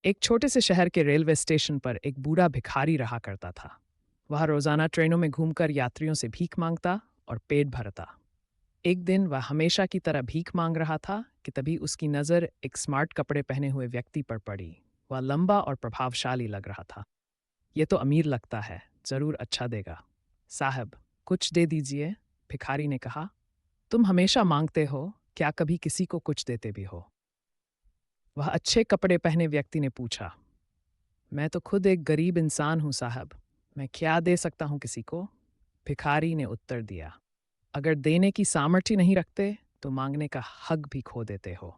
एक छोटे से शहर के रेलवे स्टेशन पर एक बूढ़ा भिखारी रहा करता था। वह रोजाना ट्रेनों में घूमकर यात्रियों से भीख मांगता और पेट भरता। एक दिन वह हमेशा की तरह भीख मांग रहा था कि तभी उसकी नज़र एक स्मार्ट कपड़े पहने हुए व्यक्ति पर पड़ी। वह लंबा और प्रभावशाली लग रहा था। ये तो अमीर लगता है, जरूर अच्छा देगा। साहब, कुछ दे दीजिए, भिखारी ने कहा। तुम हमेशा मांगते हो, क्या कभी किसी को कुछ देते भी हो? वह अच्छे कपड़े पहने व्यक्ति ने पूछा। मैं तो खुद एक गरीब इंसान हूं साहब, मैं क्या दे सकता हूं किसी को? भिखारी ने उत्तर दिया। अगर देने की सामर्थ्य नहीं रखते तो मांगने का हक भी खो देते हो।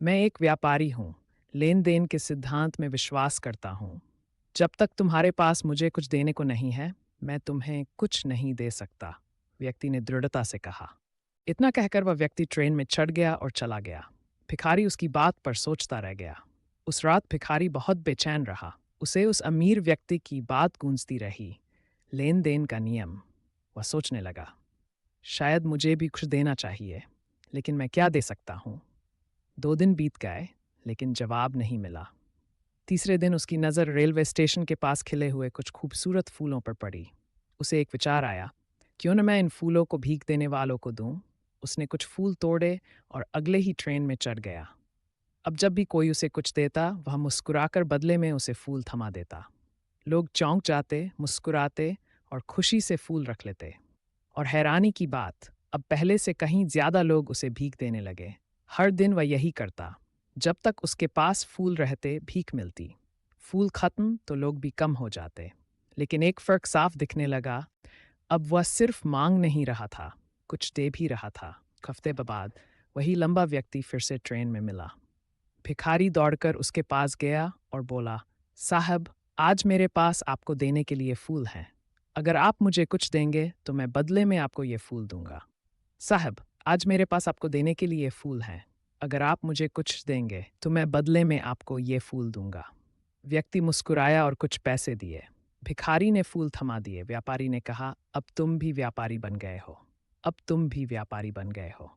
मैं एक व्यापारी हूं, लेन देन के सिद्धांत में विश्वास करता हूं। जब तक तुम्हारे पास मुझे कुछ देने को नहीं है, मैं तुम्हें कुछ नहीं दे सकता, व्यक्ति ने दृढ़ता से कहा। इतना कहकर वह व्यक्ति ट्रेन में चढ़ गया और चला गया। भिखारी उसकी बात पर सोचता रह गया। उस रात भिखारी बहुत बेचैन रहा। उसे उस अमीर व्यक्ति की बात गूंजती रही, लेन देन का नियम। वह सोचने लगा, शायद मुझे भी कुछ देना चाहिए, लेकिन मैं क्या दे सकता हूँ? 2 दिन बीत गए, लेकिन जवाब नहीं मिला। तीसरे दिन उसकी नज़र रेलवे स्टेशन के पास खिले हुए कुछ खूबसूरत फूलों पर पड़ी। उसे एक विचार आया, क्यों न मैं इन फूलों को भीख देने वालों को दूं? उसने कुछ फूल तोड़े और अगले ही ट्रेन में चढ़ गया। अब जब भी कोई उसे कुछ देता, वह मुस्कुराकर बदले में उसे फूल थमा देता। लोग चौंक जाते, मुस्कुराते और खुशी से फूल रख लेते। और हैरानी की बात, अब पहले से कहीं ज्यादा लोग उसे भीख देने लगे। हर दिन वह यही करता। जब तक उसके पास फूल रहते, भीख मिलती। फूल खत्म तो लोग भी कम हो जाते। लेकिन एक फर्क साफ दिखने लगा। अब वह सिर्फ मांग नहीं रहा था, कुछ दे भी रहा था। हफ्ते बाद वही लंबा व्यक्ति फिर से ट्रेन में मिला। भिखारी दौड़कर उसके पास गया और बोला, साहब, आज मेरे पास आपको देने के लिए फूल हैं। अगर आप मुझे कुछ देंगे तो मैं बदले में आपको ये फूल दूंगा। साहब, आज मेरे पास आपको देने के लिए फूल हैं। अगर आप मुझे कुछ देंगे तो मैं बदले में आपको ये फूल दूंगा। व्यक्ति मुस्कुराया और कुछ पैसे दिए। भिखारी ने फूल थमा दिए। व्यापारी ने कहा, अब तुम भी व्यापारी बन गए हो। अब तुम भी व्यापारी बन गए हो।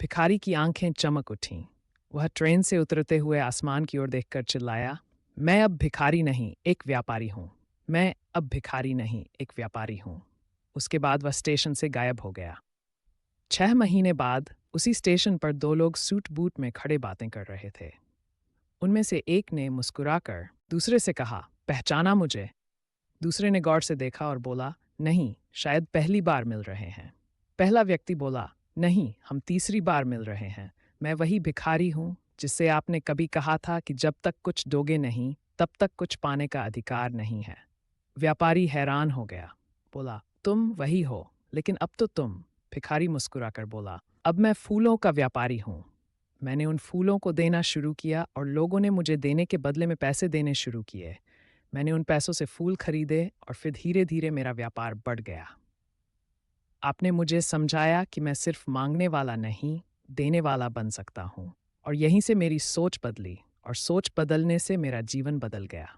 भिखारी की आंखें चमक उठीं। वह ट्रेन से उतरते हुए आसमान की ओर देखकर चिल्लाया, मैं अब भिखारी नहीं, एक व्यापारी हूं। मैं अब भिखारी नहीं, एक व्यापारी हूं। उसके बाद वह स्टेशन से गायब हो गया। 6 महीने बाद उसी स्टेशन पर 2 लोग सूट बूट में खड़े बातें कर रहे थे। उनमें से एक ने मुस्कुराकर दूसरे से कहा, पहचाना मुझे? दूसरे ने गौर से देखा और बोला, नहीं, शायद पहली बार मिल रहे हैं। पहला व्यक्ति बोला, नहीं, हम तीसरी बार मिल रहे हैं। मैं वही भिखारी हूं जिससे आपने कभी कहा था कि जब तक कुछ दोगे नहीं, तब तक कुछ पाने का अधिकार नहीं है। व्यापारी हैरान हो गया। बोला, तुम वही हो, लेकिन अब तो तुम। भिखारी मुस्कुराकर बोला, अब मैं फूलों का व्यापारी हूं। मैंने उन फूलों को देना शुरू किया और लोगों ने मुझे देने के बदले में पैसे देने शुरू किए। मैंने उन पैसों से फूल खरीदे और फिर धीरे धीरे मेरा व्यापार बढ़ गया। आपने मुझे समझाया कि मैं सिर्फ मांगने वाला नहीं, देने वाला बन सकता हूँ। और यहीं से मेरी सोच बदली, और सोच बदलने से मेरा जीवन बदल गया।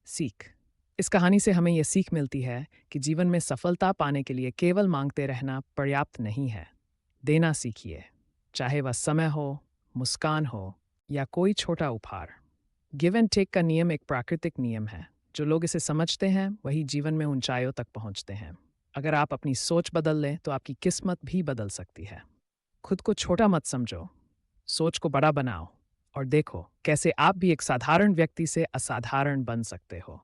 सीख। इस कहानी से हमें यह सीख मिलती है कि जीवन में सफलता पाने के लिए केवल मांगते रहना पर्याप्त नहीं है। देना सीखिए, चाहे वह समय हो, मुस्कान हो या कोई छोटा उपहार। गिव एंड टेक का नियम एक प्राकृतिक नियम है। जो लोग इसे समझते हैं वही जीवन में ऊंचाइयों तक पहुंचते हैं। अगर आप अपनी सोच बदल लें तो आपकी किस्मत भी बदल सकती है। खुद को छोटा मत समझो, सोच को बड़ा बनाओ और देखो कैसे आप भी एक साधारण व्यक्ति से असाधारण बन सकते हो।